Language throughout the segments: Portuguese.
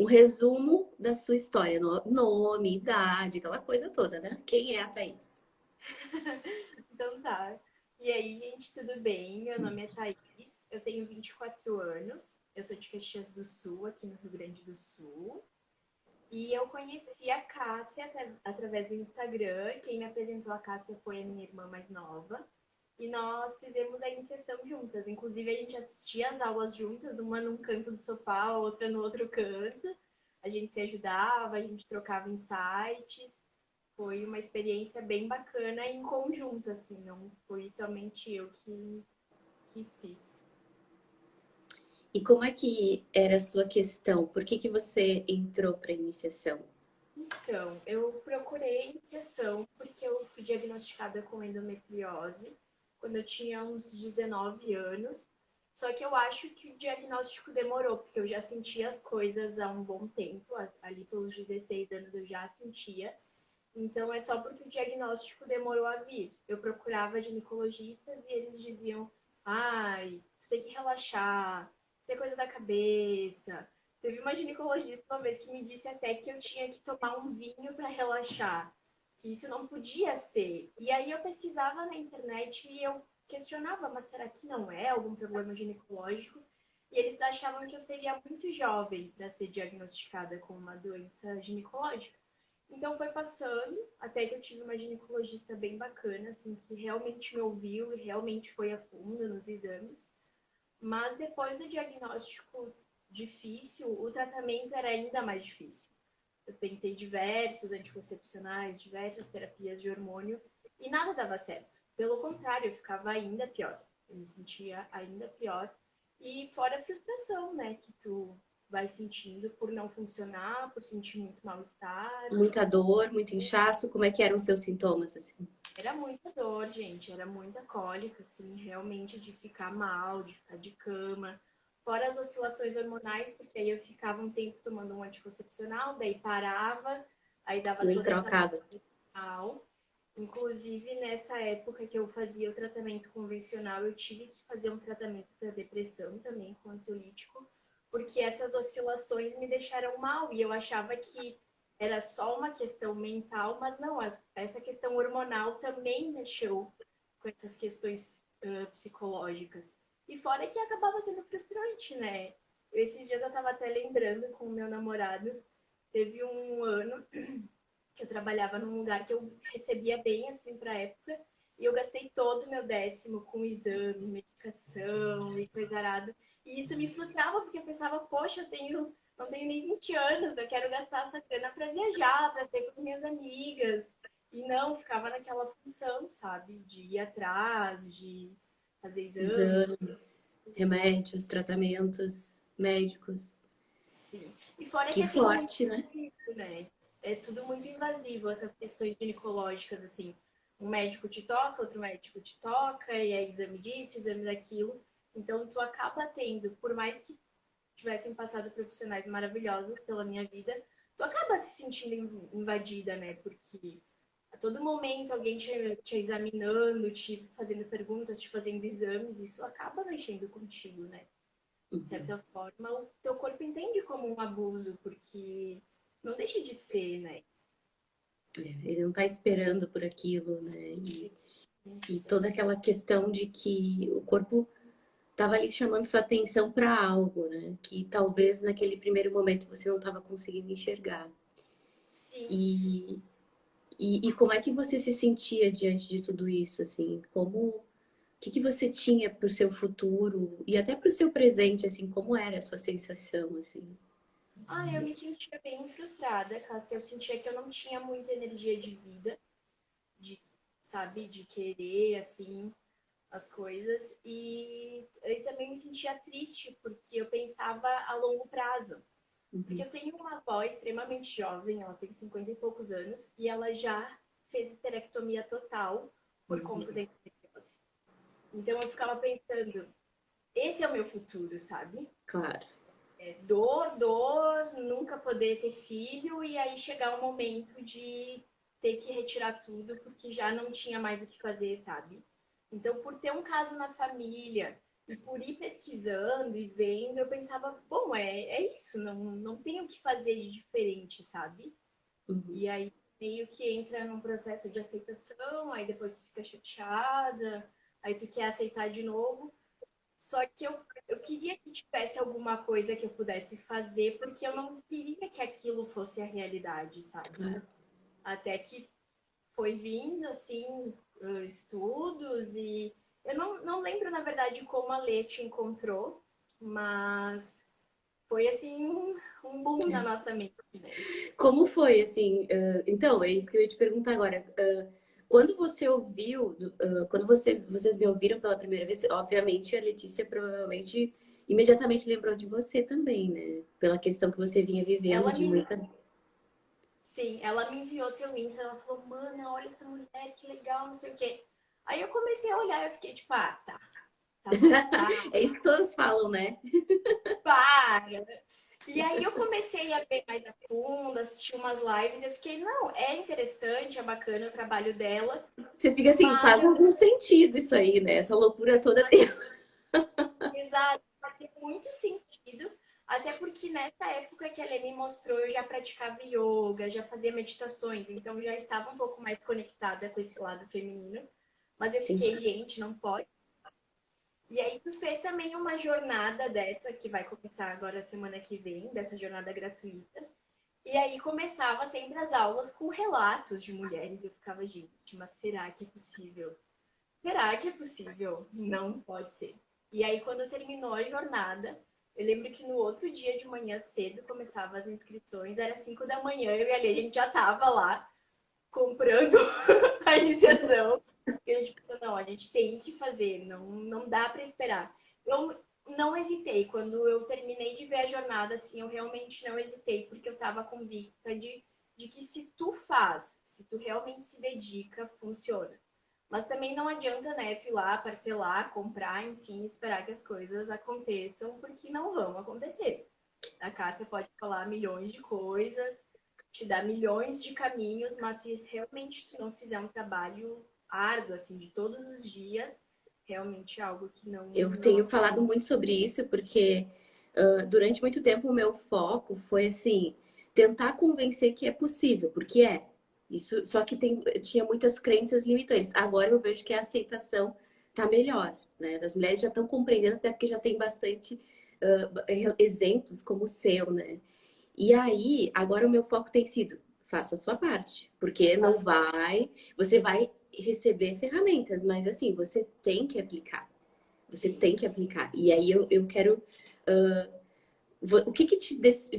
resumo da sua história, nome, idade, aquela coisa toda, né? Quem é a Thaís? Então tá. E aí, gente, tudo bem? Meu nome é Thaís, eu tenho 24 anos, eu sou de Caxias do Sul, aqui no Rio Grande do Sul. E eu conheci a Cássia através do Instagram. Quem me apresentou a Cássia foi a minha irmã mais nova. E nós fizemos a iniciação juntas. Inclusive, a gente assistia as aulas juntas, uma num canto do sofá, outra no outro canto. A gente se ajudava, a gente trocava insights. Foi uma experiência bem bacana em conjunto, assim, não foi somente eu que fiz. E como é que era a sua questão? Por que que você entrou para a iniciação? Então, eu procurei iniciação porque eu fui diagnosticada com endometriose quando eu tinha uns 19 anos. Só que eu acho que o diagnóstico demorou, porque eu já sentia as coisas há um bom tempo, ali pelos 16 anos eu já sentia. Então é só porque o diagnóstico demorou a vir. Eu procurava ginecologistas e eles diziam: ai, você tem que relaxar, isso é coisa da cabeça. Teve uma ginecologista uma vez que me disse até que eu tinha que tomar um vinho para relaxar, que isso não podia ser. E aí eu pesquisava na internet e eu questionava, mas será que não é algum problema ginecológico? E eles achavam que eu seria muito jovem para ser diagnosticada com uma doença ginecológica. Então foi passando, até que eu tive uma ginecologista bem bacana, assim, que realmente me ouviu e realmente foi a fundo nos exames. Mas depois do diagnóstico difícil, o tratamento era ainda mais difícil. Eu tentei diversos anticoncepcionais, diversas terapias de hormônio e nada dava certo. Pelo contrário, eu ficava ainda pior. Eu me sentia ainda pior. E fora a frustração, né, que tu vai sentindo por não funcionar, por sentir muito mal-estar. Muita dor, muito inchaço? Como é que eram os seus sintomas, assim? Era muita dor, gente, era muita cólica, assim, realmente de ficar mal, de ficar de cama. Fora as oscilações hormonais, porque aí eu ficava um tempo tomando um anticoncepcional, daí parava, aí dava E aí toda aquela trocava. hormonal. Inclusive, nessa época que eu fazia o tratamento convencional, eu tive que fazer um tratamento para depressão também, com ansiolítico, porque essas oscilações me deixaram mal e eu achava que era só uma questão mental, mas não, essa questão hormonal também mexeu com essas questões psicológicas. E fora que acabava sendo frustrante, né? Esses dias eu estava até lembrando com o meu namorado, teve um ano que eu trabalhava num lugar que eu recebia bem, assim, pra época, e eu gastei todo o meu décimo com exame, medicação e coisa arada. E isso me frustrava, porque eu pensava, poxa, não tenho nem 20 anos, eu quero gastar essa grana pra viajar, pra sair com as minhas amigas. E não, ficava naquela função, sabe? De ir atrás, de fazer exames. Exames, remédios, tratamentos médicos. Sim. E fora que Que é tudo muito forte, né? invasivo, né? É tudo muito invasivo, essas questões ginecológicas, assim. Um médico te toca, outro médico te toca, e é exame disso, exame daquilo. Então, tu acaba tendo, por mais que tivessem passado profissionais maravilhosos pela minha vida, tu acaba se sentindo invadida, né? Porque a todo momento alguém te examinando, te fazendo perguntas, te fazendo exames, isso acaba mexendo contigo, né? De Uhum. certa forma, o teu corpo entende como um abuso, porque não deixa de ser, né? É, ele não está esperando por aquilo, né? E toda aquela questão de que o corpo estava ali chamando sua atenção para algo, né? Que talvez naquele primeiro momento você não estava conseguindo enxergar. Sim. E, e como é que você se sentia diante de tudo isso, assim? O que você tinha para o seu futuro e até para o seu presente, assim? Como era a sua sensação, assim? Ah, eu me sentia bem frustrada, Cássia. Eu sentia que eu não tinha muita energia de vida, de, sabe, de querer, assim, as coisas. E eu também me sentia triste, porque eu pensava a longo prazo. Porque Uhum. eu tenho uma avó extremamente jovem, ela tem 50 e poucos anos, e ela já fez esterectomia total por conta da endometriose. Então eu ficava pensando, esse é o meu futuro, sabe? Claro. É dor, dor, nunca poder ter filho e aí chegar o momento de ter que retirar tudo porque já não tinha mais o que fazer, sabe? Então, por ter um caso na família, E por ir pesquisando e vendo, eu pensava, bom, é isso, não tem o que fazer de diferente, sabe? Uhum. E aí meio que entra num processo de aceitação, aí depois tu fica chateada, aí tu quer aceitar de novo. Só que eu queria que tivesse alguma coisa que eu pudesse fazer, porque eu não queria que aquilo fosse a realidade, sabe? Claro. Até que foi vindo, assim, estudos e eu não lembro, na verdade, como a Lê te encontrou, mas foi, assim, um boom na nossa mente, né? Como foi, assim? Então, é isso que eu ia te perguntar agora. Quando você ouviu, quando vocês me ouviram pela primeira vez, obviamente a Letícia provavelmente imediatamente lembrou de você também, né? Pela questão que você vinha vivendo Ela de me, muita. sim, ela me enviou teu Insta, ela falou, mana, olha essa mulher, que legal, não sei o quê. Aí eu comecei a olhar e eu fiquei tipo, ah, tá bom, É isso que todos falam, né? para. E aí eu comecei a ver mais a fundo, assistir umas lives, e eu fiquei, não, é interessante, é bacana o trabalho dela, Você fica assim, mas faz algum sentido isso aí, né? Essa loucura toda tem. exato, fazia muito sentido, até porque nessa época que a Lê me mostrou, eu já praticava yoga, já fazia meditações, então já estava um pouco mais conectada com esse lado feminino. Mas eu fiquei, gente, não pode. E aí tu fez também uma jornada dessa, que vai começar agora semana que vem, dessa jornada gratuita. E aí começava sempre as aulas com relatos de mulheres. Eu ficava, gente, mas será que é possível? Será que é possível? Não pode ser. E aí, quando terminou a jornada, eu lembro que no outro dia de manhã cedo começava as inscrições, era 5 da manhã, eu e a Lê, a gente já tava lá comprando a iniciação. E a gente pensou, não, a gente tem que fazer, não dá para esperar. Eu não hesitei. Quando eu terminei de ver a jornada, assim, eu realmente não hesitei, porque eu estava convicta de que se tu faz, se tu realmente se dedica, funciona. Mas também não adianta, né, tu ir lá, parcelar, comprar, enfim, esperar que as coisas aconteçam, porque não vão acontecer. A Cássia pode falar milhões de coisas, te dar milhões de caminhos, mas se realmente tu não fizer um trabalho árduo, assim, de todos os dias, realmente é algo que Eu não tenho falado acontece. muito sobre isso porque durante muito tempo o meu foco foi assim, tentar convencer que é possível, porque é. Isso, só que tinha muitas crenças limitantes. Agora eu vejo que a aceitação tá melhor, né? As mulheres já estão compreendendo, até porque já tem bastante exemplos como o seu, né? E aí, agora o meu foco tem sido, faça a sua parte, porque não Faz vai, você vai receber ferramentas, mas assim, você tem que aplicar. Você sim. tem que aplicar. E aí eu quero. O que que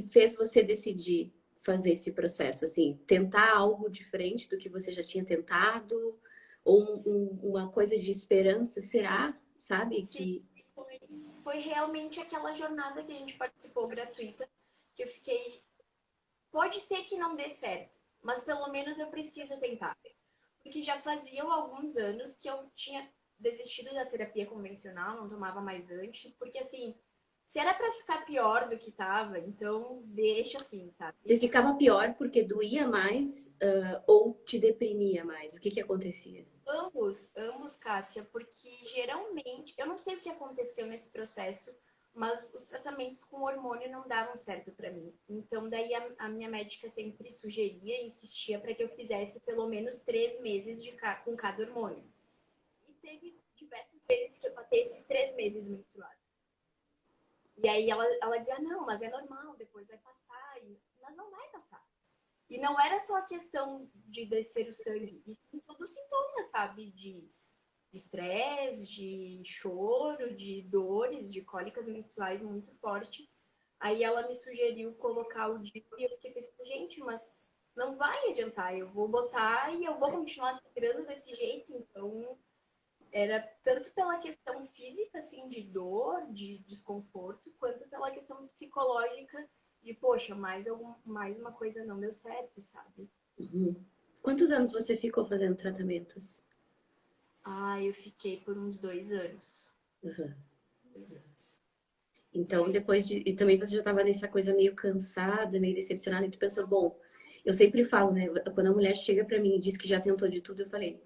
fez você decidir fazer esse processo? Assim, tentar algo diferente do que você já tinha tentado? Ou uma coisa de esperança, será? Sabe? Sim, Que foi, foi realmente aquela jornada que a gente participou gratuita, que eu fiquei, pode ser que não dê certo, mas pelo menos eu preciso tentar. Porque já faziam alguns anos que eu tinha desistido da terapia convencional, não tomava mais antes, porque assim, se era para ficar pior do que tava, então deixa assim, sabe? você ficava pior porque doía mais, ou te deprimia mais? O que que acontecia? Ambos, Cássia, porque geralmente, eu não sei o que aconteceu nesse processo, mas os tratamentos com hormônio não davam certo para mim. Então, daí a minha médica sempre sugeria, insistia para que eu fizesse pelo menos 3 meses com cada hormônio. E teve diversas vezes que eu passei esses 3 meses menstruada. E aí ela dizia, não, mas é normal, depois vai passar. Mas não vai passar. E não era só a questão de descer o sangue, e sim todos os sintomas, sabe? De estresse, de choro, de dores, de cólicas menstruais muito forte. Aí ela me sugeriu colocar o DIU e eu fiquei pensando, gente, mas não vai adiantar, eu vou botar e eu vou continuar sangrando desse jeito, então era tanto pela questão física, assim, de dor, de desconforto, quanto pela questão psicológica de, poxa, mais uma coisa não deu certo, sabe? Uhum. Quantos anos você ficou fazendo tratamentos? Ah, eu fiquei por uns 2 anos. Uhum. 2 anos. E Então, aí, depois de. E também você já estava nessa coisa meio cansada, meio decepcionada, e tu pensou, bom, eu sempre falo, né? Quando a mulher chega pra mim e diz que já tentou de tudo, eu falei,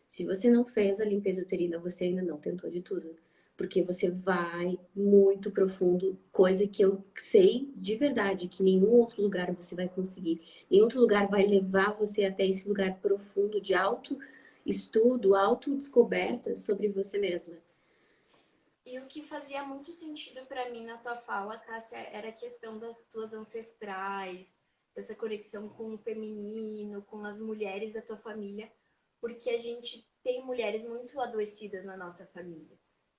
se você não fez a limpeza uterina, você ainda não tentou de tudo. porque você vai muito profundo, coisa que eu sei de verdade que nenhum outro lugar você vai conseguir. Nenhum outro lugar vai levar você até esse lugar profundo de autoestudo, autodescoberta sobre você mesma. E o que fazia muito sentido para mim na tua fala, Cássia, era a questão das tuas ancestrais, dessa conexão com o feminino, com as mulheres da tua família, porque a gente tem mulheres muito adoecidas na nossa família.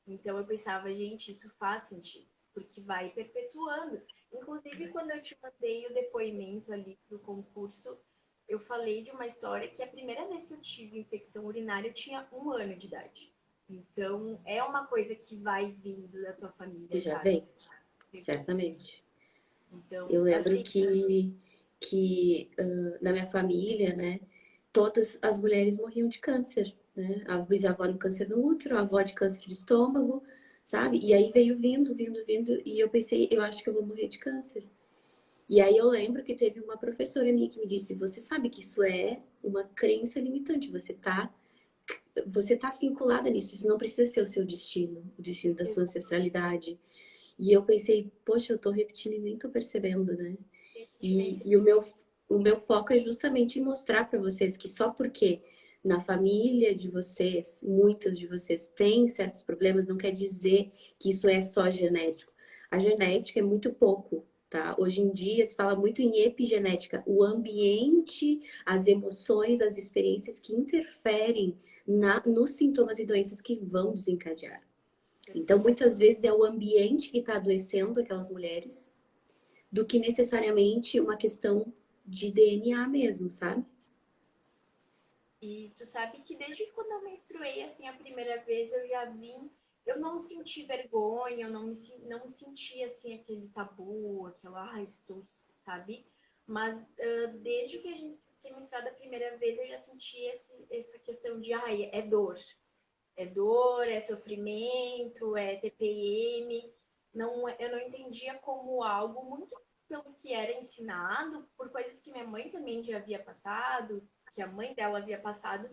Então eu pensava, gente, isso faz sentido, porque vai perpetuando. Inclusive, quando eu te mandei o depoimento ali do concurso, eu falei de uma história que a primeira vez que eu tive infecção urinária eu tinha 1 ano de idade. Então, é uma coisa que vai vindo da tua Que família, já sabe? vem, certamente. Então, Eu lembro assim, que na minha família, né, todas as mulheres morriam de câncer, né? A bisavó de câncer no útero, a avó de câncer de estômago, sabe? E aí veio vindo, e eu pensei, eu acho que eu vou morrer de câncer. E aí eu lembro que teve uma professora minha que me disse, você sabe que isso é uma crença limitante, você tá vinculada nisso, isso não precisa ser o seu destino, o destino da sua ancestralidade. E eu pensei, poxa, eu tô repetindo e nem tô percebendo, né? E o meu foco é justamente mostrar para vocês que só porque na família de vocês, muitas de vocês têm certos problemas, não quer dizer que isso é só genético. A genética é muito pouco, tá? Hoje em dia se fala muito em epigenética, o ambiente, as emoções, as experiências que interferem nos sintomas e doenças que vão desencadear. Então, muitas vezes é o ambiente que está adoecendo aquelas mulheres do que necessariamente uma questão de DNA mesmo, sabe? e tu sabe que desde quando eu menstruei, assim, a primeira vez, eu já vim, eu não senti vergonha, eu não senti, assim, aquele tabu, aquela, estou, sabe? Mas desde que a gente tem menstruado a primeira vez, eu já senti essa questão de, é dor. É dor, é sofrimento, é TPM. Não, eu não entendia como algo muito pelo que era ensinado, por coisas que minha mãe também já havia passado, que a mãe dela havia passado.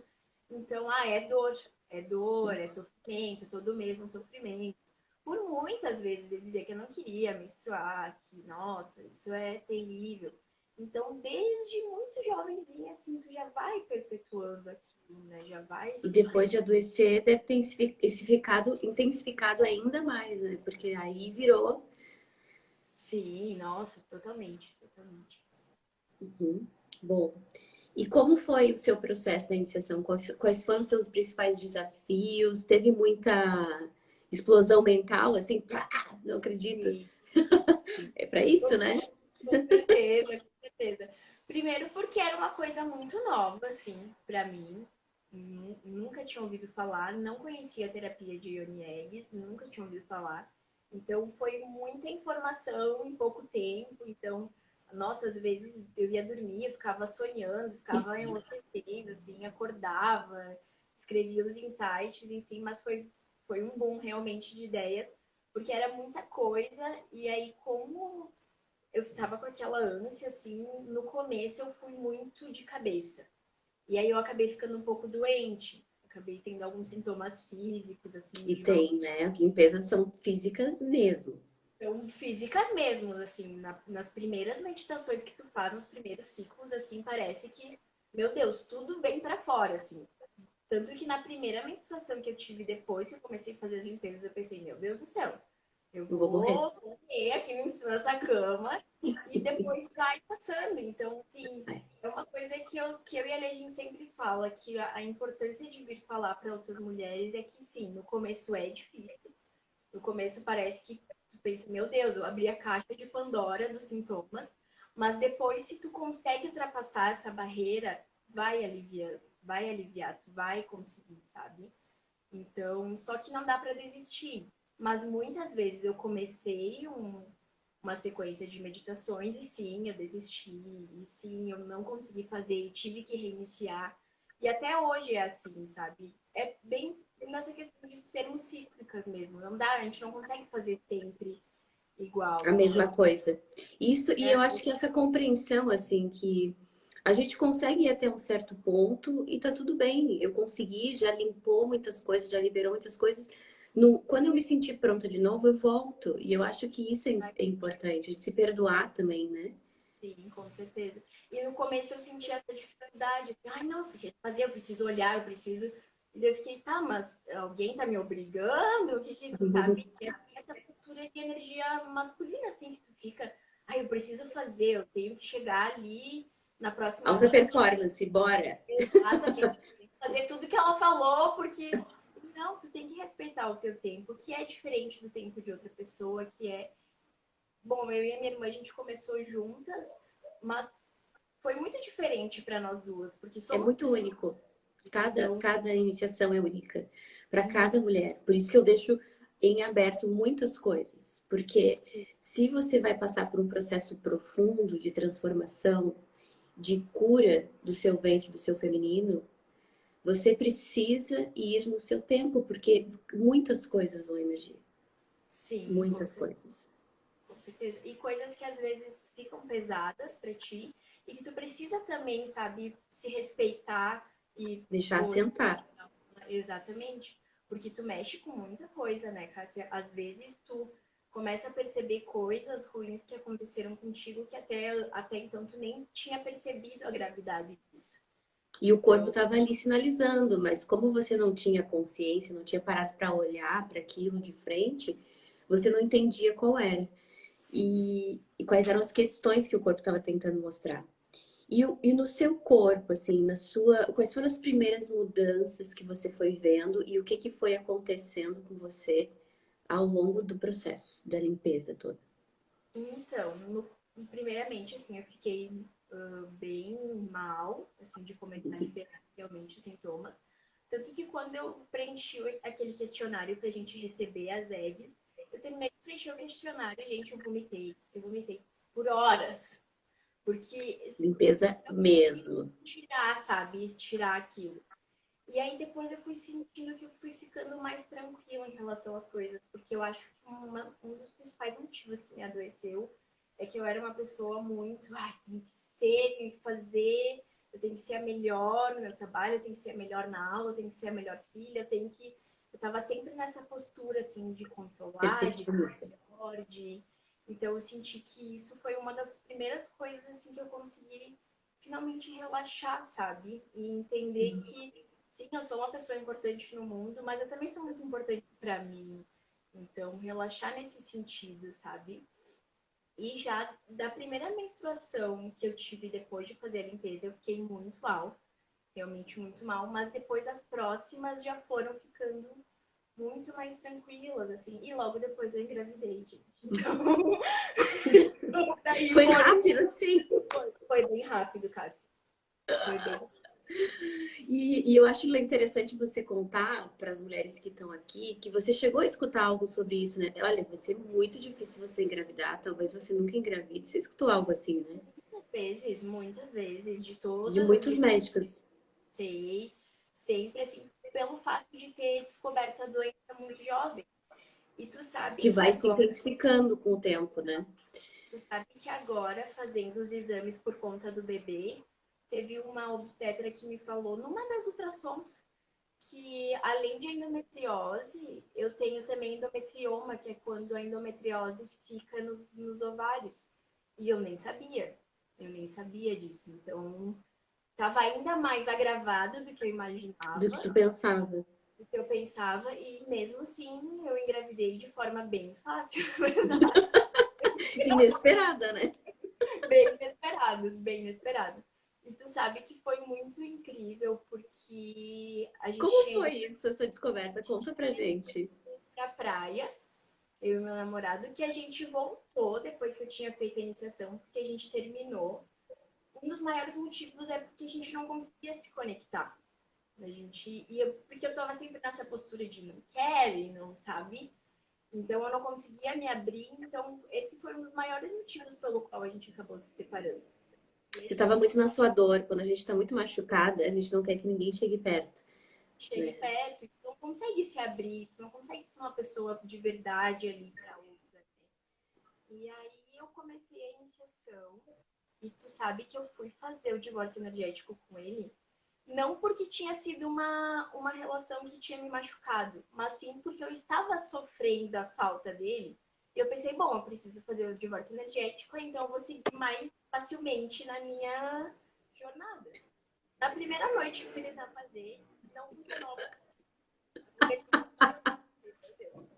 Então, é dor, é sofrimento, todo mês um sofrimento. Por muitas vezes eu dizia que eu não queria menstruar, que, nossa, isso é terrível. Então, desde muito jovenzinha, assim, tu já vai perpetuando aquilo, né? Já vai E se depois de adoecer, deve ter intensificado ainda mais, né? Porque aí virou. Sim, nossa, totalmente, totalmente. Uhum. Bom, e como foi o seu processo da iniciação? Quais foram os seus principais desafios? Teve muita explosão mental, assim, pá, não acredito. Sim, sim. É para isso, Com né? certeza, com certeza. Primeiro porque era uma coisa muito nova, assim, pra mim. Nunca tinha ouvido falar, não conhecia a terapia de Ione Eggs, nunca tinha ouvido falar. Então foi muita informação em pouco tempo. Então, nossa, às vezes eu ia dormir, eu ficava sonhando, ficava enlouquecendo, assim, acordava, escrevia os insights, enfim, mas foi um boom realmente de ideias, porque era muita coisa, e aí como eu tava com aquela ânsia, assim, no começo eu fui muito de cabeça. E aí eu acabei ficando um pouco doente. Acabei tendo alguns sintomas físicos, assim, E de mal. tem, né? As limpezas são físicas mesmo. Então, físicas mesmo, assim, nas primeiras meditações que tu faz, nos primeiros ciclos, assim, parece que, meu Deus, tudo vem para fora, assim. Tanto que na primeira menstruação que eu tive depois que eu comecei a fazer as limpezas, eu pensei, meu Deus do céu, eu Eu vou morrer. vou morrer aqui nessa cama e depois vai passando. Então, assim, É. é uma coisa que eu e a Lê, a gente sempre fala, que a importância de vir falar para outras mulheres é que, sim, no começo é difícil. No começo parece que tu pensa, meu Deus, eu abri a caixa de Pandora dos sintomas, mas depois, se tu consegue ultrapassar essa barreira, vai aliviar, tu vai conseguir, sabe? Então, só que não dá para desistir. Mas muitas vezes eu comecei uma sequência de meditações e sim, eu desisti, e sim, eu não consegui fazer e tive que reiniciar. E até hoje é assim, sabe? É bem nessa questão de sermos cíclicas mesmo. Não dá, a gente não consegue fazer sempre igual. A mesma coisa. Isso, e eu É, acho que essa compreensão, assim, que a gente consegue ir até um certo ponto e tá tudo bem. Eu consegui, já limpou muitas coisas, já liberou muitas coisas. Quando eu me sentir pronta de novo, eu volto. E eu acho que isso é importante, de se perdoar também, né? Sim, com certeza. E no começo eu senti essa dificuldade, assim, ai não, eu preciso fazer, eu preciso olhar, eu preciso. E daí eu fiquei, tá, mas alguém tá me obrigando? O que que, sabe? E é essa cultura de energia masculina, assim, que tu fica, ai, eu preciso fazer, eu tenho que chegar ali na próxima Alta hora. performance, bora! Exatamente. Fazer tudo que ela falou, porque não, tu tem que respeitar o teu tempo, que é diferente do tempo de outra pessoa, que é. Bom, eu e a minha irmã, a gente começou juntas, mas foi muito diferente para nós duas, porque É somos muito pessoas. único. Então, Cada iniciação é única para cada mulher. Por isso que eu deixo em aberto muitas coisas. Porque se você vai passar por um processo profundo de transformação, de cura do seu ventre, do seu feminino, você precisa ir no seu tempo, porque muitas coisas vão emergir. sim, Muitas coisas. com certeza. E coisas que às vezes ficam pesadas para ti e que tu precisa também, sabe, se respeitar e Deixar olhar. assentar. Exatamente. Porque tu mexe com muita coisa, né, Cássia? Às vezes tu começa a perceber coisas ruins que aconteceram contigo que até então tu nem tinha percebido a gravidade disso. E o corpo Então, estava ali sinalizando, mas como você não tinha consciência, não tinha parado para olhar para aquilo de frente, você não entendia qual era. sim. E quais eram as questões que o corpo estava tentando mostrar. E no seu corpo, assim, quais foram as primeiras mudanças que você foi vendo e o que foi acontecendo com você ao longo do processo da limpeza toda? Então, primeiramente, assim, eu fiquei bem mal, assim, de começar a liberar realmente os sintomas. Tanto que quando eu preenchi aquele questionário pra gente receber as eggs, eu terminei de preencher o questionário, gente, eu vomitei. Eu vomitei por horas. Porque Limpeza mesmo. tirar, sabe? Tirar aquilo. E aí depois eu fui sentindo que eu fui ficando mais tranquila em relação às coisas, porque eu acho que um dos principais motivos que me adoeceu é que eu era uma pessoa muito, ai, tem que ser, tem que fazer, eu tenho que ser a melhor no meu trabalho, eu tenho que ser a melhor na aula, eu tenho que ser a melhor filha, eu tenho que. Eu tava sempre nessa postura, assim, de controlar, de ser Perfeccionista. melhor, de. Então eu senti que isso foi uma das primeiras coisas, assim, que eu consegui finalmente relaxar, sabe? E entender que sim, eu sou uma pessoa importante no mundo, mas eu também sou muito importante para mim. Então, relaxar nesse sentido, sabe? E já da primeira menstruação que eu tive depois de fazer a limpeza, eu fiquei muito mal, realmente muito mal, mas depois as próximas já foram ficando muito mais tranquilas, assim, e logo depois eu engravidei, gente. Então, daí Foi rápido, assim. foi bem rápido, Cassi. Foi bem. E eu acho interessante você contar para as mulheres que estão aqui que você chegou a escutar algo sobre isso, né? Olha, vai ser muito difícil você engravidar, talvez você nunca engravide. Você escutou algo assim, né? Muitas vezes, de De todas as muitos vezes médicos, sei, sempre assim, pelo fato de ter descoberto a doença muito jovem. E que vai se agora, intensificando com o tempo, né? tu sabe que agora, fazendo os exames por conta do bebê, teve uma obstetra que me falou, numa das ultrassons, que além de endometriose, eu tenho também endometrioma, que é quando a endometriose fica nos ovários. E eu nem sabia disso. Então, estava ainda mais agravado do que eu Do que imaginava, tu pensava. do que eu pensava, e mesmo assim eu engravidei de forma bem fácil, na verdade. Inesperada, né? Bem inesperado. E tu sabe que foi muito incrível, porque a gente Como tinha foi isso, essa descoberta? Conta pra ido gente. pra praia, eu e meu namorado, que a gente voltou depois que eu tinha feito a iniciação, porque a gente terminou. Um dos maiores motivos é porque a gente não conseguia se conectar. A gente ia, porque eu tava sempre nessa postura de não quero e não sabe. Então eu não conseguia me abrir. Então esse foi um dos maiores motivos pelo qual a gente acabou se separando. Você Mesmo estava assim, muito na sua dor. Quando a gente está muito machucada, a gente não quer que ninguém chegue perto, chegue né? perto, tu não consegue se abrir, tu não consegue ser uma pessoa de verdade ali para outra. Né? E aí eu comecei a iniciação e tu sabe que eu fui fazer o divórcio energético com ele Não porque tinha sido uma relação que tinha me machucado, mas sim porque eu estava sofrendo a falta dele. E eu pensei, bom, eu preciso fazer o divórcio energético, então eu vou seguir mais facilmente na minha jornada. Na primeira noite que eu fui tentar fazer, não funcionou. Meu Deus.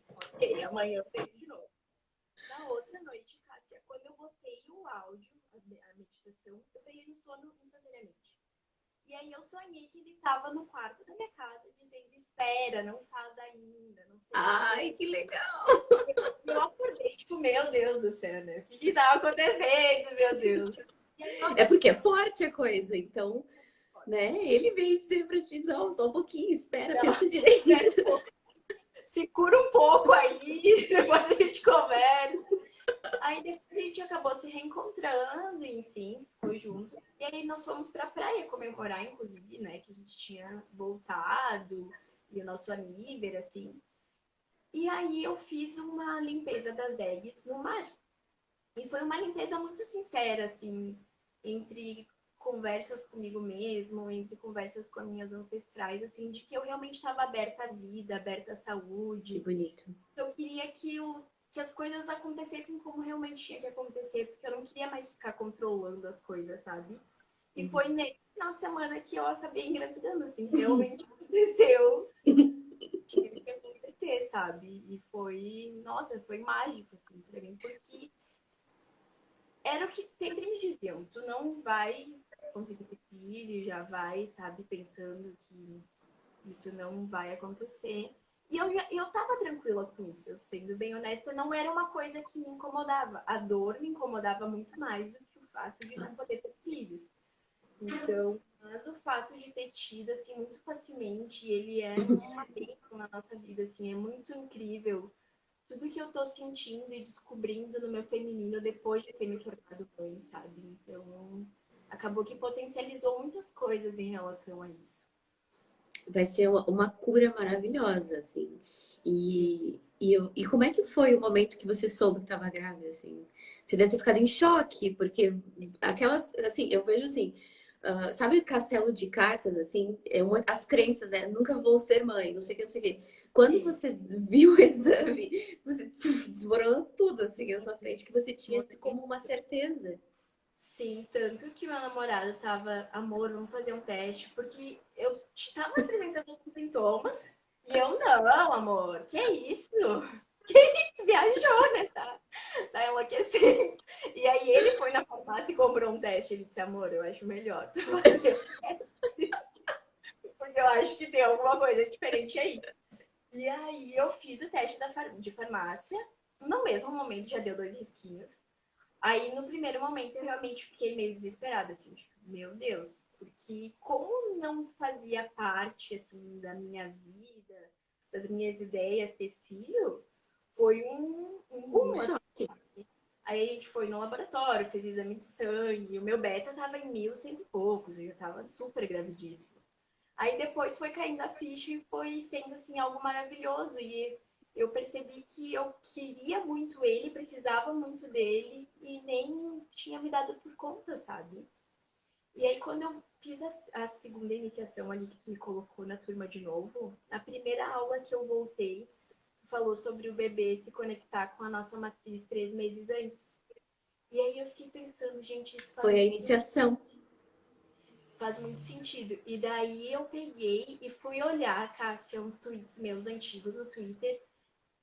Ok, amanhã eu tento de novo. Na outra noite, Cássia, quando eu botei o áudio, a meditação, eu peguei no sono instantaneamente. E aí eu sonhei que ele estava no quarto da minha casa dizendo, espera, não faz ainda, não sei o Ai, quê. que legal! E eu acordei, tipo, meu Deus do céu, né? O que tava acontecendo, meu Deus? E aí eu É acordei. porque é forte a coisa, então, né? Ele veio dizer pra ti, não, só um pouquinho, espera, Não, pensa espera direito. um pouco. Se cura um pouco aí, depois a gente conversa. Aí depois a gente acabou se reencontrando, enfim, ficou junto. E aí nós fomos pra praia comemorar, inclusive, né? Que a gente tinha voltado, e o nosso aniversário, assim. E aí eu fiz uma limpeza das eggs no mar. E foi uma limpeza muito sincera, assim, entre conversas comigo mesmo, entre conversas com as minhas ancestrais, assim, de que eu realmente estava aberta à vida, aberta à Que saúde. bonito. Eu queria que as coisas acontecessem como realmente tinha que acontecer, porque eu não queria mais ficar controlando as coisas, sabe? E Uhum. foi nesse final de semana que eu acabei engravidando, assim, realmente aconteceu. Tive que acontecer, sabe? E foi, nossa, foi mágico, assim, pra mim, porque era o que sempre me diziam, tu não vai conseguir ter filho, já vai, sabe, pensando que isso não vai acontecer. E eu tava tranquila com isso, eu sendo bem honesta, não era uma coisa que me incomodava. A dor me incomodava muito mais do que o fato de não poder ter filhos. Então, mas o fato de ter tido, assim, muito facilmente, ele é uma bênção na nossa vida, assim, é muito incrível tudo que eu tô sentindo e descobrindo no meu feminino depois de ter me tornado mãe, sabe? Então, acabou que potencializou muitas coisas em relação a isso. Vai ser uma cura maravilhosa, assim. Sim. E como é que foi o momento que você soube que estava grávida, assim? Você deve ter ficado em choque, porque aquelas, assim, eu vejo assim, sabe o castelo de cartas, assim? As crenças, né? Nunca vou ser mãe, não sei o que, não sei o que. Quando Sim. você viu o exame, você desmoronou tudo, assim, na sua frente, que você tinha como uma certeza. Sim, tanto que meu namorado tava, amor, vamos fazer um teste, porque eu tava apresentando alguns sintomas e eu, não, amor, que isso? Que isso? Viajou, né? Tá enlouquecendo. E aí ele foi na farmácia e comprou um teste. Ele disse, amor, eu acho melhor tu fazer, porque eu acho que tem alguma coisa diferente aí. E aí eu fiz o teste de farmácia, no mesmo momento já deu 2 risquinhos. Aí, no primeiro momento, eu realmente fiquei meio desesperada, assim, tipo, meu Deus, porque como não fazia parte, assim, da minha vida, das minhas ideias ter filho, foi um Um boom, assim. choque. Aí a gente foi no laboratório, fez exame de sangue, o meu beta tava em 1.100 e poucos, eu já tava super gravidíssima. Aí depois foi caindo a ficha e foi sendo, assim, algo maravilhoso, e eu percebi que eu queria muito ele, precisava muito dele e nem tinha me dado por conta, sabe? E aí, quando eu fiz a segunda iniciação ali que tu me colocou na turma de novo, a primeira aula que eu voltei, tu falou sobre o bebê se conectar com a nossa matriz 3 meses antes. E aí eu fiquei pensando, gente, isso Foi a iniciação. faz muito sentido. E daí eu peguei e fui olhar, Cássia, uns tweets meus antigos no Twitter.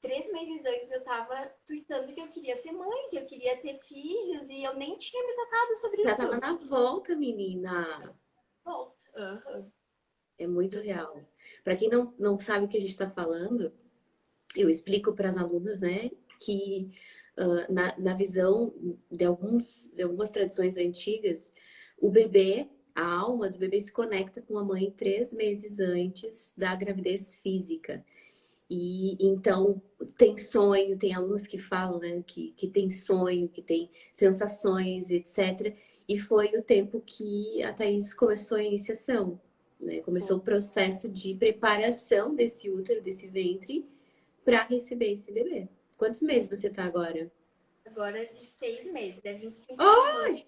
3 meses antes eu tava tweetando que eu queria ser mãe, que eu queria ter filhos, e eu nem tinha me tocado sobre Já tava isso. na volta, menina. Volta. Uhum. É muito real. Para quem não sabe o que a gente está falando, eu explico para as alunas, né, que na visão de algumas tradições antigas, o bebê, a alma do bebê se conecta com a mãe 3 meses antes da gravidez física. E então tem sonho, tem alunos que falam, né, que tem sonho, que tem sensações, etc. E foi o tempo que a Thaís começou a iniciação, né? Começou o processo de preparação desse útero, desse ventre, para receber esse bebê. Quantos meses você tá agora? Agora é de 6 meses, é 25 Oh, semanas.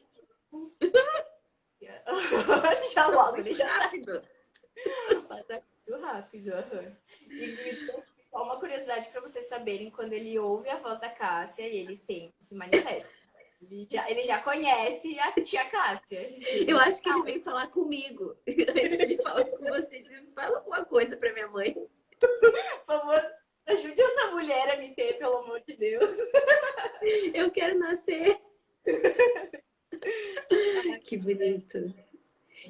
Já logo, ele Muito já rápido. passa muito rápido. Aham. E só uma curiosidade para vocês saberem, quando ele ouve a voz da Cássia, ele sempre se manifesta. Ele já conhece a tia Cássia. Eu Ele acho que ele veio falar comigo. Antes de falar com você, disse, fala alguma coisa pra minha mãe. por favor, ajude essa mulher a me ter, pelo amor de Deus. Eu quero nascer. Que bonito.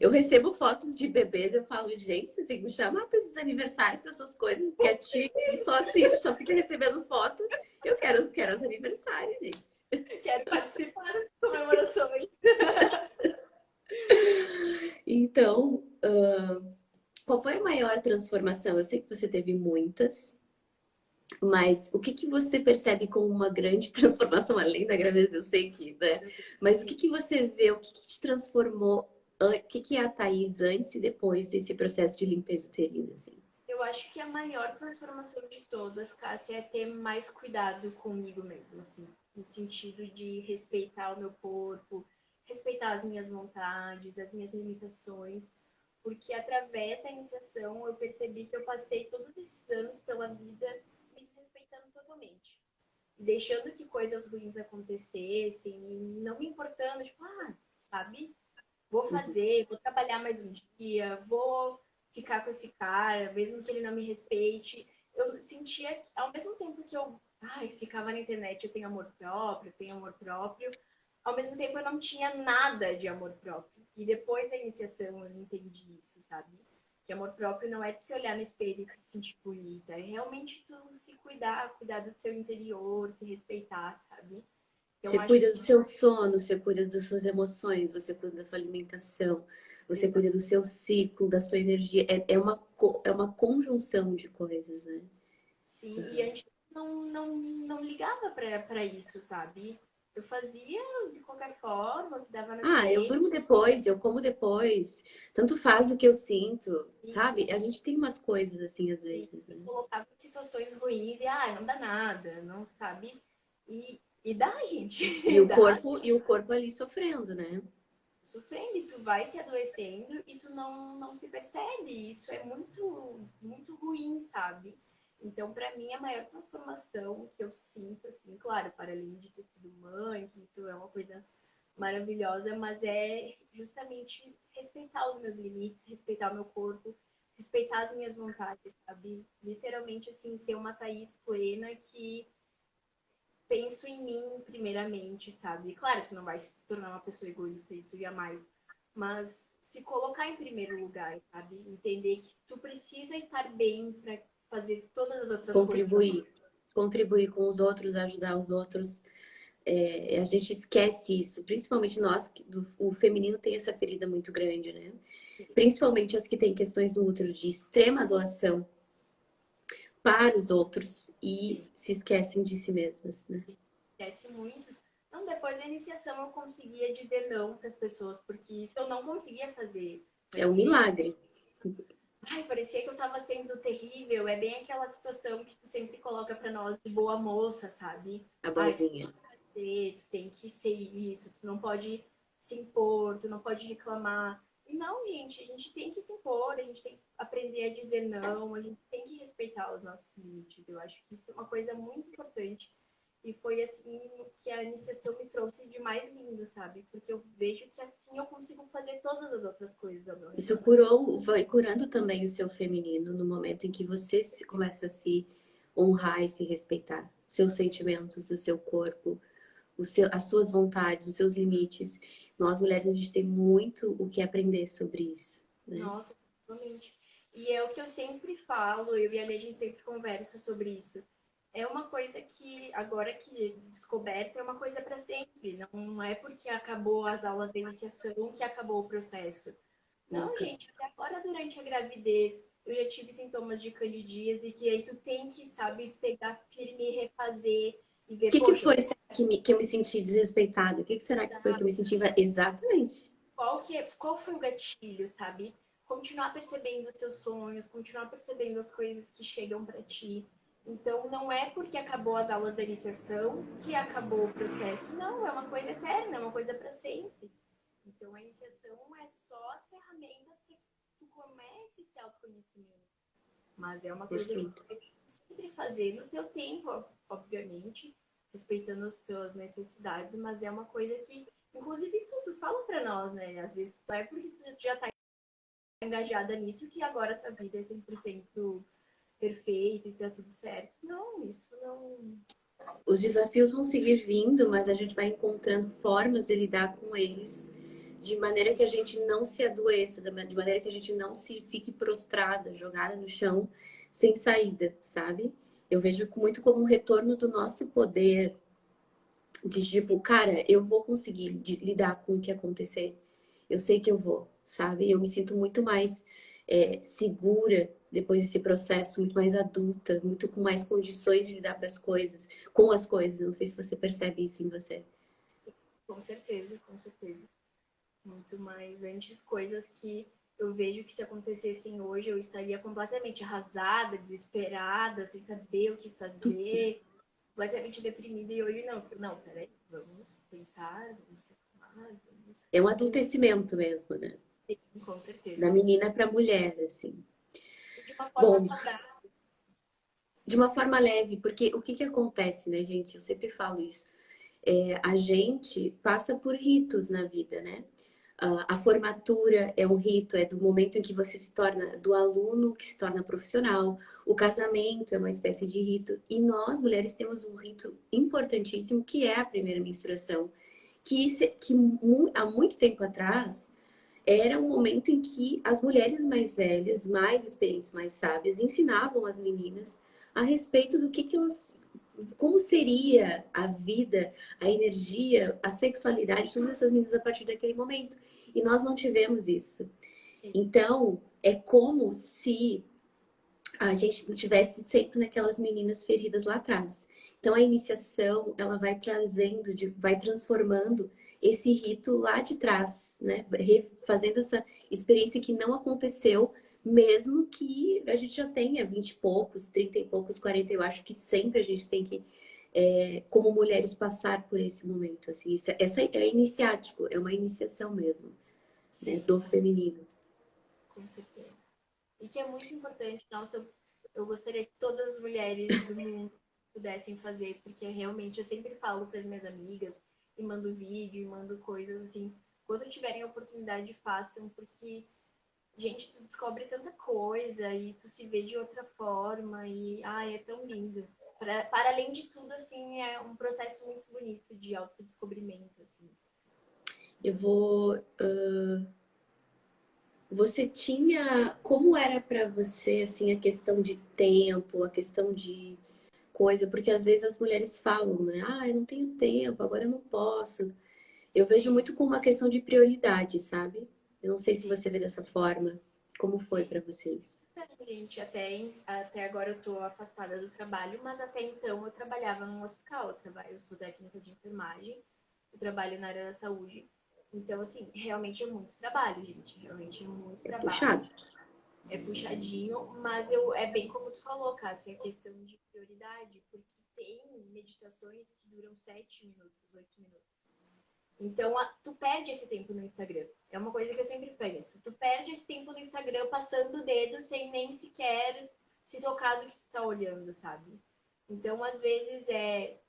Eu recebo fotos de bebês, eu falo, gente, vocês têm que me chamar para esses aniversários, para essas coisas, porque a tia só assiste, só fica recebendo foto. Eu quero os aniversários, gente. Quero participar das comemorações. Então, qual foi a maior transformação? Eu sei que você teve muitas, mas o que que você percebe como uma grande transformação, além da gravidez? Eu sei que, né? Mas o que que você vê, o que que te transformou, o que que é a Thaís antes e depois desse processo de limpeza uterina, assim? Eu acho que a maior transformação de todas, Cássia, é ter mais cuidado comigo mesma, assim, no sentido de respeitar o meu corpo, respeitar as minhas vontades, as minhas limitações, porque através da iniciação eu percebi que eu passei todos esses anos pela vida me desrespeitando totalmente, deixando que coisas ruins acontecessem, não me importando, tipo, sabe? Vou fazer, vou trabalhar mais um dia, vou ficar com esse cara, mesmo que ele não me respeite. Eu sentia que, ao mesmo tempo que eu ficava na internet, eu tenho amor próprio, ao mesmo tempo eu não tinha nada de amor próprio. E depois da iniciação eu entendi isso, sabe? Que amor próprio não é de se olhar no espelho e se sentir bonita, é realmente tu se cuidar, cuidar do seu interior, se respeitar, sabe? Então Você acho cuida do que seu sono, você cuida das suas emoções, você cuida da sua alimentação, você cuida do seu ciclo, da sua energia. É uma conjunção de coisas, né? sim, e antes não ligava para isso, sabe? Eu fazia de qualquer forma, o que dava na Eu telha, durmo depois, eu como depois. Tanto faz o que eu sinto, sabe? e, A gente tem umas coisas assim às e vezes, né? colocava em situações ruins e, não dá nada, não sabe? E dá, gente, dá, E o corpo ali sofrendo, né? sofrendo, e tu vai se adoecendo e tu não se percebe. Isso é muito ruim, sabe? Então, para mim, a maior transformação que eu sinto, assim, claro, para além de ter sido mãe, que isso é uma coisa maravilhosa, mas é justamente respeitar os meus limites, respeitar o meu corpo, respeitar as minhas vontades, sabe? Literalmente, assim, ser uma Thaís plena que penso em mim primeiramente, sabe? Claro que tu não vai se tornar uma pessoa egoísta, isso jamais. Mas se colocar em primeiro lugar, sabe? Entender que tu precisa estar bem para fazer todas as outras coisas. Contribuir. Contribuir com os outros, ajudar os outros. A gente esquece isso, principalmente nós, o feminino tem essa ferida muito grande, né? Principalmente as que têm questões no útero de extrema doação para os outros e Sim, se esquecem de si mesmas, né? esquece muito. Então, depois da iniciação, eu conseguia dizer não para as pessoas, porque isso eu não conseguia fazer. É um Parecia, milagre, parecia que eu estava sendo terrível. É bem aquela situação que tu sempre coloca para nós de boa moça, sabe? a Tu boazinha. tu tem que ser isso, tu não pode se impor, tu não pode reclamar. E não, gente, a gente tem que se impor, a gente tem que aprender a dizer não, a gente tem que respeitar os nossos limites. Eu acho que isso é uma coisa muito importante. E foi assim que a iniciação me trouxe de mais lindo, sabe? Porque eu vejo que assim eu consigo fazer todas as outras coisas ao meu Isso redor. curou, vai curando também o seu feminino no momento em que você começa a se honrar e se respeitar. Seus sentimentos, o seu corpo, as suas vontades, os seus limites. Nós mulheres, a gente tem muito o que aprender sobre isso, né? Nossa, realmente. E é o que eu sempre falo, eu e a Lê, a gente sempre conversa sobre isso. É uma coisa que, agora que descoberta, é uma coisa para sempre. Não é porque acabou as aulas de iniciação que acabou o processo. Não, Nunca. gente, porque agora durante a gravidez eu já tive sintomas de candidíase que aí tu tem que, sabe, pegar firme e refazer e O ver, que que poxa, foi que eu me senti desrespeitada? O que que será que foi que eu me senti exatamente? qual foi o gatilho, sabe? Continuar percebendo os seus sonhos, continuar percebendo as coisas que chegam para ti. Então, não é porque acabou as aulas da iniciação que acabou o processo. Não, é uma coisa eterna, é uma coisa para sempre. Então, é iniciação é só as ferramentas para que tu comece esse autoconhecimento. Mas é uma coisa que tu vai sempre fazer no teu tempo, obviamente, respeitando as tuas necessidades, mas é uma coisa que, inclusive, tu fala para nós, né? Às vezes tu é porque tu já tá engajada nisso que agora tua vida é 100% perfeita e tá tudo certo. Não, isso não... Os desafios vão seguir vindo, mas a gente vai encontrando formas de lidar com eles de maneira que a gente não se adoeça, de maneira que a gente não se fique prostrada, jogada no chão, sem saída, sabe? Eu vejo muito como um retorno do nosso poder de tipo, cara, eu vou conseguir lidar com o que acontecer. Eu sei que eu vou, sabe? Eu me sinto muito mais segura depois desse processo, muito mais adulta, muito com mais condições de lidar com as coisas. Não sei se você percebe isso em você. Com certeza, com certeza. Muito mais. Antes, coisas que eu vejo que se acontecessem hoje, eu estaria completamente arrasada, desesperada, sem saber o que fazer, completamente deprimida. E hoje não. Não, peraí, vamos pensar, vamos se acalmar, vamos... É um adultecimento mesmo, né? Sim, com certeza. Da menina para mulher, assim. De uma forma Bom, saudável. de uma forma leve, porque o que que acontece, né, gente? Eu sempre falo isso. A gente passa por ritos na vida, né? A formatura é um rito, é do momento em que você se torna do aluno que se torna profissional. O casamento é uma espécie de rito. E nós, mulheres, temos um rito importantíssimo que é a primeira menstruação. Há muito tempo atrás era um momento em que as mulheres mais velhas, mais experientes, mais sábias, ensinavam as meninas a respeito do que elas, como seria a vida, a energia, a sexualidade de todas essas meninas a partir daquele momento. E nós não tivemos isso. Então, é como se a gente tivesse sempre naquelas meninas feridas lá atrás. Então, a iniciação, ela vai trazendo, vai transformando esse rito lá de trás, né? Fazendo essa experiência que não aconteceu, mesmo que a gente já tenha 20 e poucos, 30 e poucos, 40. Eu acho que sempre a gente tem que, como mulheres, passar por esse momento. Assim, essa é iniciático, é uma iniciação mesmo, né? Do feminino. Com certeza. E que é muito importante. Nossa, eu gostaria que todas as mulheres do mundo pudessem fazer, porque realmente eu sempre falo para as minhas amigas, e mando vídeo, e mando coisas assim. Quando tiverem a oportunidade, façam, porque, gente, tu descobre tanta coisa e tu se vê de outra forma e, ai, é tão lindo. Para além de tudo, assim, é um processo muito bonito de autodescobrimento, assim. Eu vou. Você tinha. Como era para você, assim, a questão de tempo, a questão de coisa? Porque às vezes as mulheres falam, né? Ah, eu não tenho tempo, agora eu não posso. Eu vejo muito como uma questão de prioridade, sabe? Eu não sei se você vê dessa forma. Como foi para vocês? Gente, até agora eu tô afastada do trabalho, mas até então eu trabalhava num hospital. Eu sou técnica de enfermagem, eu trabalho na área da saúde. Então, assim, realmente é muito trabalho, gente. Realmente é muito É trabalho. puxado. É puxadinho, mas é bem como tu falou, Cássia, a questão de prioridade, porque tem meditações que duram 7 minutos, 8 minutos. Então, tu perde esse tempo no Instagram. É uma coisa que eu sempre penso. Tu perde esse tempo no Instagram passando o dedo sem nem sequer se tocar do que tu tá olhando, sabe? Então, às vezes é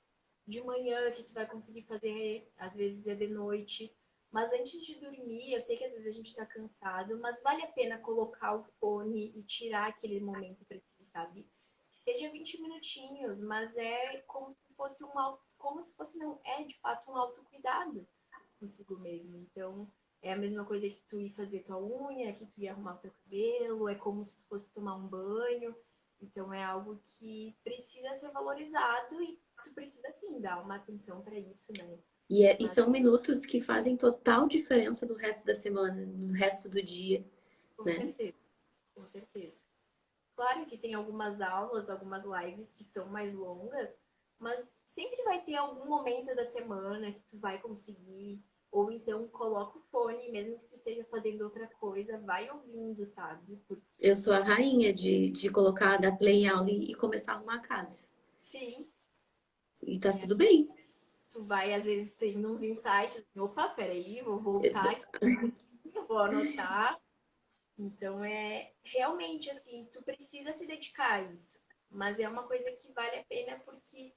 de manhã que tu vai conseguir fazer, às vezes é de noite. Mas antes de dormir, eu sei que às vezes a gente tá cansado, mas vale a pena colocar o fone e tirar aquele momento pra ti, sabe? Que seja 20 minutinhos, mas é como se fosse como se fosse, não, é de fato um autocuidado consigo mesmo. Então, é a mesma coisa que tu ir fazer tua unha, que tu ir arrumar o teu cabelo, é como se tu fosse tomar um banho. Então, é algo que precisa ser valorizado e tu precisa, sim, dar uma atenção para isso, né? E Mas, são minutos que fazem total diferença no resto da semana, no resto do dia, com né? certeza, com certeza. Claro que tem algumas aulas, algumas lives que são mais longas, mas sempre vai ter algum momento da semana que tu vai conseguir. Ou então coloca o fone, mesmo que tu esteja fazendo outra coisa, vai ouvindo, sabe? Eu sou Porque, a rainha de colocar, da play aula e começar a arrumar a casa. sim, E tá tudo bem. tu vai, às vezes, tendo uns insights, assim, opa, peraí, vou voltar aqui, vou anotar. Então, é realmente assim, tu precisa se dedicar a isso. Mas é uma coisa que vale a pena porque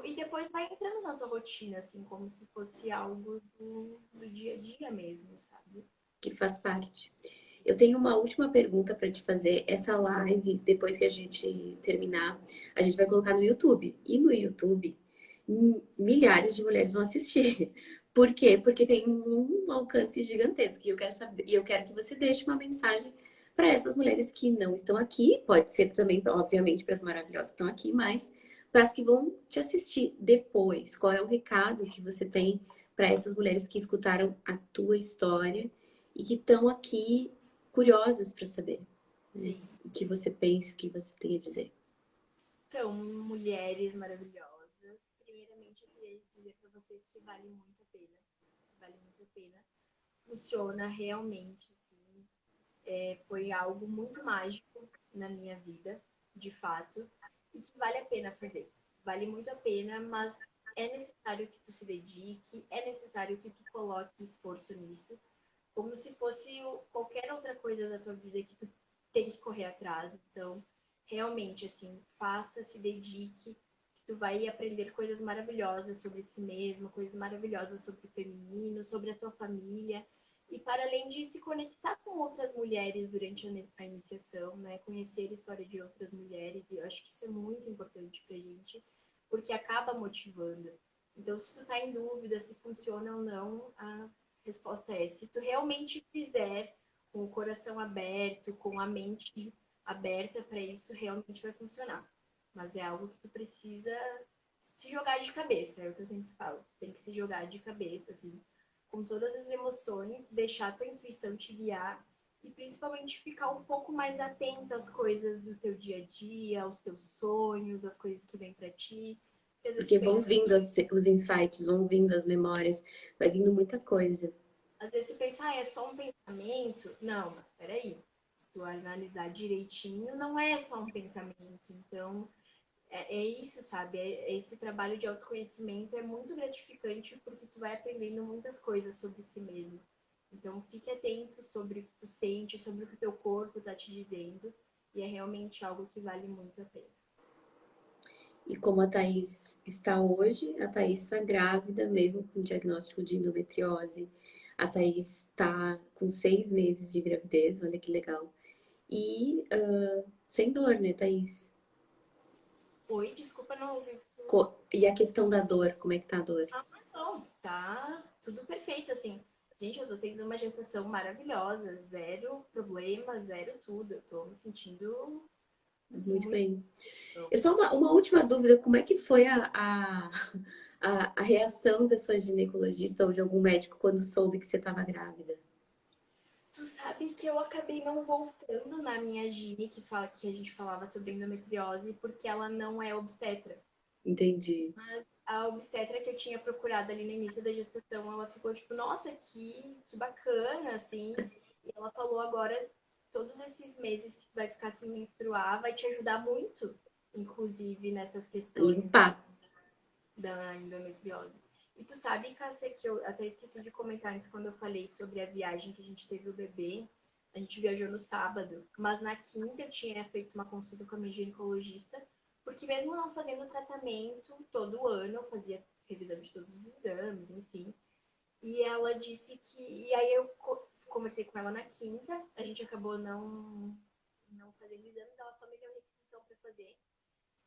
e depois vai entrando na tua rotina, assim, como se fosse algo do dia a dia mesmo, sabe? Que faz parte. Eu tenho uma última pergunta para te fazer. Essa live, depois que a gente terminar, a gente vai colocar no YouTube. E no YouTube, milhares de mulheres vão assistir. Por quê? Porque tem um alcance gigantesco. E eu quero saber, e eu quero que você deixe uma mensagem para essas mulheres que não estão aqui. Pode ser também, obviamente, para as maravilhosas que estão aqui, mas para as que vão te assistir depois. Qual é o recado que você tem para essas mulheres que escutaram a tua história e que estão aqui curiosas para saber, né, Sim. o que você pensa, o que você tem a dizer? Então, mulheres maravilhosas, primeiramente eu queria dizer para vocês que vale muito a pena. Vale muito a pena. Funciona realmente, assim. Foi algo muito mágico na minha vida, de fato, e que vale a pena fazer. Vale muito a pena, mas é necessário que tu se dedique, é necessário que tu coloque esforço nisso, como se fosse qualquer outra coisa da tua vida que tu tem que correr atrás. Então, realmente, assim, faça, se dedique, que tu vai aprender coisas maravilhosas sobre si mesmo, coisas maravilhosas sobre o feminino, sobre a tua família. E para além de se conectar com outras mulheres durante a iniciação, né? Conhecer a história de outras mulheres, e eu acho que isso é muito importante pra gente, porque acaba motivando. Então, se tu tá em dúvida se funciona ou não, a resposta é: se tu realmente fizer com o coração aberto, com a mente aberta para isso, realmente vai funcionar. Mas é algo que tu precisa se jogar de cabeça, é o que eu sempre falo. Tem que se jogar de cabeça, assim, com todas as emoções, deixar a tua intuição te guiar e principalmente ficar um pouco mais atenta às coisas do teu dia a dia, aos teus sonhos, às coisas que vêm para ti. Porque às vezes tu Porque vão pensa, vindo os insights, vão vindo as memórias, vai vindo muita coisa. é só um pensamento. Não, mas peraí. Se tu analisar direitinho, não é só um pensamento. Então, é isso, sabe? Esse trabalho de autoconhecimento é muito gratificante porque tu vai aprendendo muitas coisas sobre si mesmo. Então, fique atento sobre o que tu sente, sobre o que o teu corpo está te dizendo. E é realmente algo que vale muito a pena. E como a Thaís está hoje, a Thaís está grávida, mesmo com diagnóstico de endometriose. A Thaís está com 6 meses de gravidez, olha que legal. E sem dor, né, Thaís? Oi, desculpa, não ouvi. E a questão da dor, como é que tá a dor? Ah, não, tá tudo perfeito, assim. Gente, eu tô tendo uma gestação maravilhosa, zero problema, zero tudo. Eu tô me sentindo, assim, Muito muito. bem. É só uma última dúvida, como é que foi a reação da sua ginecologista ou de algum médico quando soube que você estava grávida? Tu sabe que eu acabei não voltando na minha gine que a gente falava sobre endometriose, porque ela não é obstetra. Entendi. Mas a obstetra que eu tinha procurado ali no início da gestação, ela ficou tipo, nossa, que bacana, assim. E ela falou agora, todos esses meses que tu vai ficar sem menstruar, vai te ajudar muito, inclusive nessas questões Limpar. da endometriose. E tu sabe, Cássia, que eu até esqueci de comentar antes quando eu falei sobre a viagem que a gente teve o bebê. A gente viajou no sábado, mas na quinta eu tinha feito uma consulta com a minha ginecologista, porque mesmo não fazendo tratamento todo ano, eu fazia revisão de todos os exames, enfim. E ela disse que. E aí eu conversei com ela na quinta, a gente acabou não fazendo exames, ela só me deu requisição para fazer.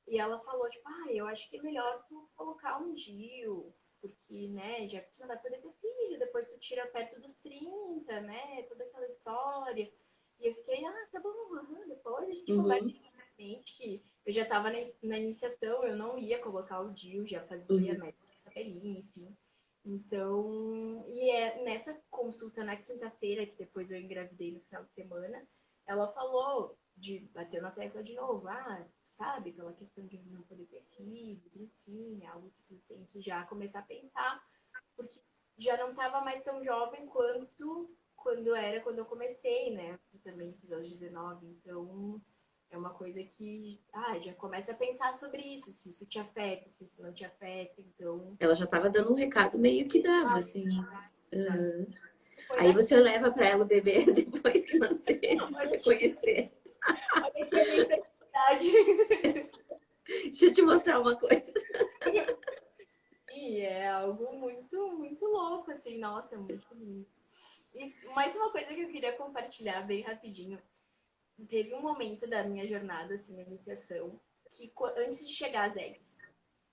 E ela falou, tipo, eu acho que é melhor tu colocar um DIU, porque, né, já que tu não vai poder ter filho, depois tu tira perto dos 30, né, toda aquela história. E eu fiquei, tá bom, depois a gente conversa Uhum, internamente, que eu já tava na iniciação, eu não ia colocar o DIU, já fazia uhum. médica de cabelinho, enfim. Então, e é nessa consulta na quinta-feira, que depois eu engravidei no final de semana, ela falou de bater na tecla de novo, sabe, pela questão de não poder ter filhos, enfim, é algo que tu tem que já começar a pensar, porque já não estava mais tão jovem quanto quando eu comecei, né, tratamentos aos 19, então É uma coisa que, já começa a pensar sobre isso, se isso te afeta, se isso não te afeta, então... Ela já estava dando um recado meio que dado, assim. Sabe? Foi Aí daqui, você leva para ela o bebê depois que nascer, para conhecer. olha aqui a minha identidade. Deixa eu te mostrar uma coisa. E é algo muito, muito louco, assim, nossa, muito lindo. E mais uma coisa que eu queria compartilhar bem rapidinho. Teve um momento da minha jornada, assim, na iniciação, que antes de chegar às eggs,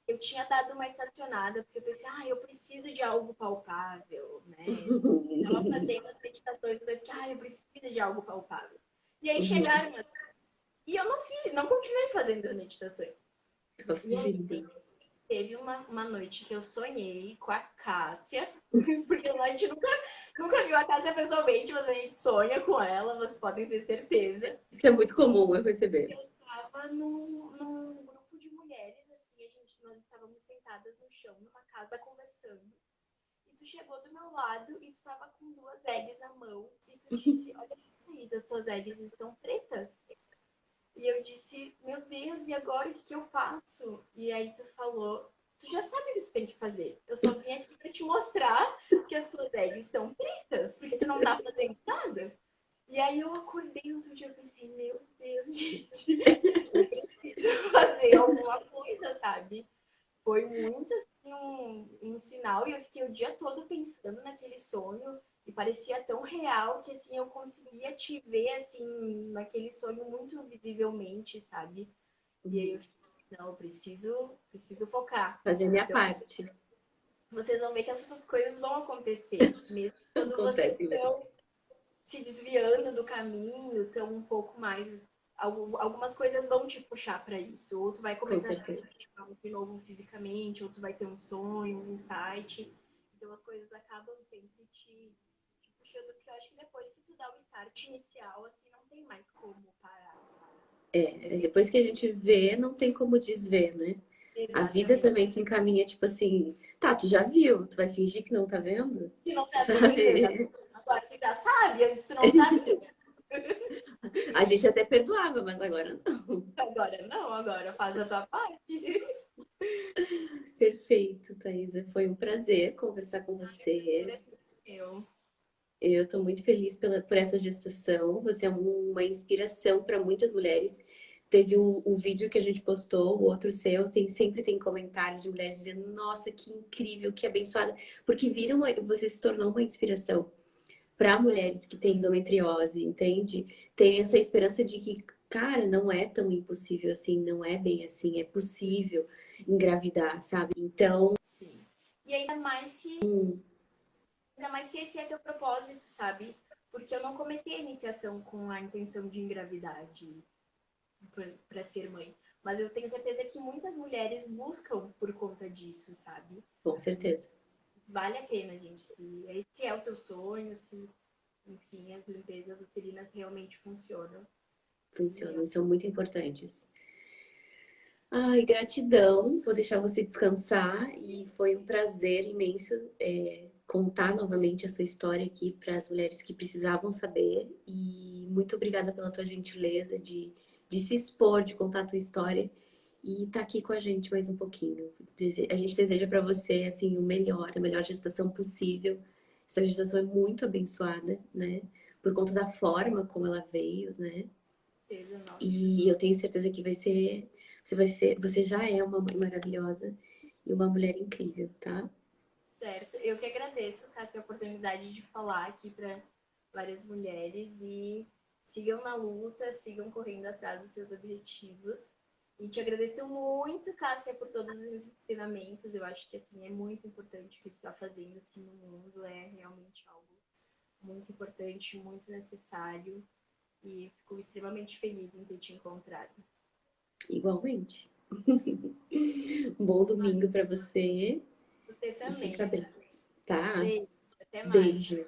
eu tinha dado uma estacionada, porque eu pensei, eu preciso de algo palpável, né? Tava fazendo as meditações, eu fiquei, eu preciso de algo palpável. E aí chegaram, e eu não fiz, não continuei fazendo as meditações. E aí, teve uma noite que eu sonhei com a Cássia, porque a gente nunca viu a Cássia pessoalmente, mas a gente sonha com ela, vocês podem ter certeza. Isso é muito comum eu receber. Eu estava num grupo de mulheres, assim, nós estávamos sentadas no chão, numa casa, conversando. E tu chegou do meu lado e tu estava com 2 eggs na mão. E tu disse, olha isso, Isa, as tuas eggs estão pretas. E eu disse, meu Deus, e agora o que eu faço? E aí tu falou, tu já sabe o que tu tem que fazer. Eu só vim aqui para te mostrar que as tuas eggs estão pretas, porque tu não tá fazendo nada. E aí eu acordei outro dia e pensei, meu Deus, gente, eu preciso fazer alguma coisa, sabe? Foi muito assim um sinal e eu fiquei o dia todo pensando naquele sonho e parecia tão real que assim eu conseguia te ver assim naquele sonho muito visivelmente, sabe? E aí eu fiquei, não, eu preciso focar. Fazer minha Então, parte. vocês vão ver que essas coisas vão acontecer, mesmo quando vocês Acontece mesmo. estão se desviando do caminho, estão um pouco mais. Algumas coisas vão te puxar para isso. Ou tu vai Com começar a se certeza. sentir mal de novo fisicamente, ou tu vai ter um sonho, um insight. Então as coisas acabam sempre te puxando, porque eu acho que depois que tu dá o start inicial, assim, não tem mais como parar, sabe? Depois que a gente vê, não tem como desver, né? A vida Exatamente. também se encaminha, tipo assim, tá, tu já viu, tu vai fingir que não tá vendo? Se não tá vendo, Sabe? agora tu já sabe, antes tu não sabia. A gente até perdoava, mas agora não. Agora não, agora faz a tua parte. Perfeito, Thaisa. Foi um prazer conversar com você. Eu. Eu estou muito feliz por essa gestação. Você é uma inspiração para muitas mulheres. Teve o vídeo que a gente postou, o outro seu, sempre tem comentários de mulheres dizendo: Nossa, que incrível, que abençoada. Porque você se tornou uma inspiração para mulheres que têm endometriose, entende? Tem essa esperança de que, cara, não é tão impossível assim, não é bem assim, é possível engravidar, sabe? Então, Sim. E ainda mais se esse é teu propósito, sabe? Porque eu não comecei a iniciação com a intenção de engravidar, para ser mãe. Mas eu tenho certeza que muitas mulheres buscam por conta disso, sabe? com certeza. Vale a pena, gente. Se esse é o teu sonho, se, enfim, as limpezas uterinas realmente funcionam. Funcionam, são muito importantes. Ai, gratidão. Vou deixar você descansar e foi um prazer imenso contar novamente a sua história aqui para as mulheres que precisavam saber. E muito obrigada pela tua gentileza de se expor, de contar a tua história e estar aqui com a gente mais um pouquinho. A gente deseja para você assim o melhor, a melhor gestação possível. Essa gestação é muito abençoada, né? Por conta da forma como ela veio, né? E eu tenho certeza que você já é uma mãe maravilhosa e uma mulher incrível, tá? Certo. Eu que agradeço, Cássia, a oportunidade de falar aqui para várias mulheres e sigam na luta, sigam correndo atrás dos seus objetivos. E te agradeço muito, Cássia, por todos os ensinamentos. Eu acho que assim é muito importante o que tu está fazendo assim no mundo, é realmente algo muito importante, muito necessário. E fico extremamente feliz em ter te encontrado. Igualmente. Um bom domingo para você Você e também. fica bem, tá? Beijo. Até mais. Beijo.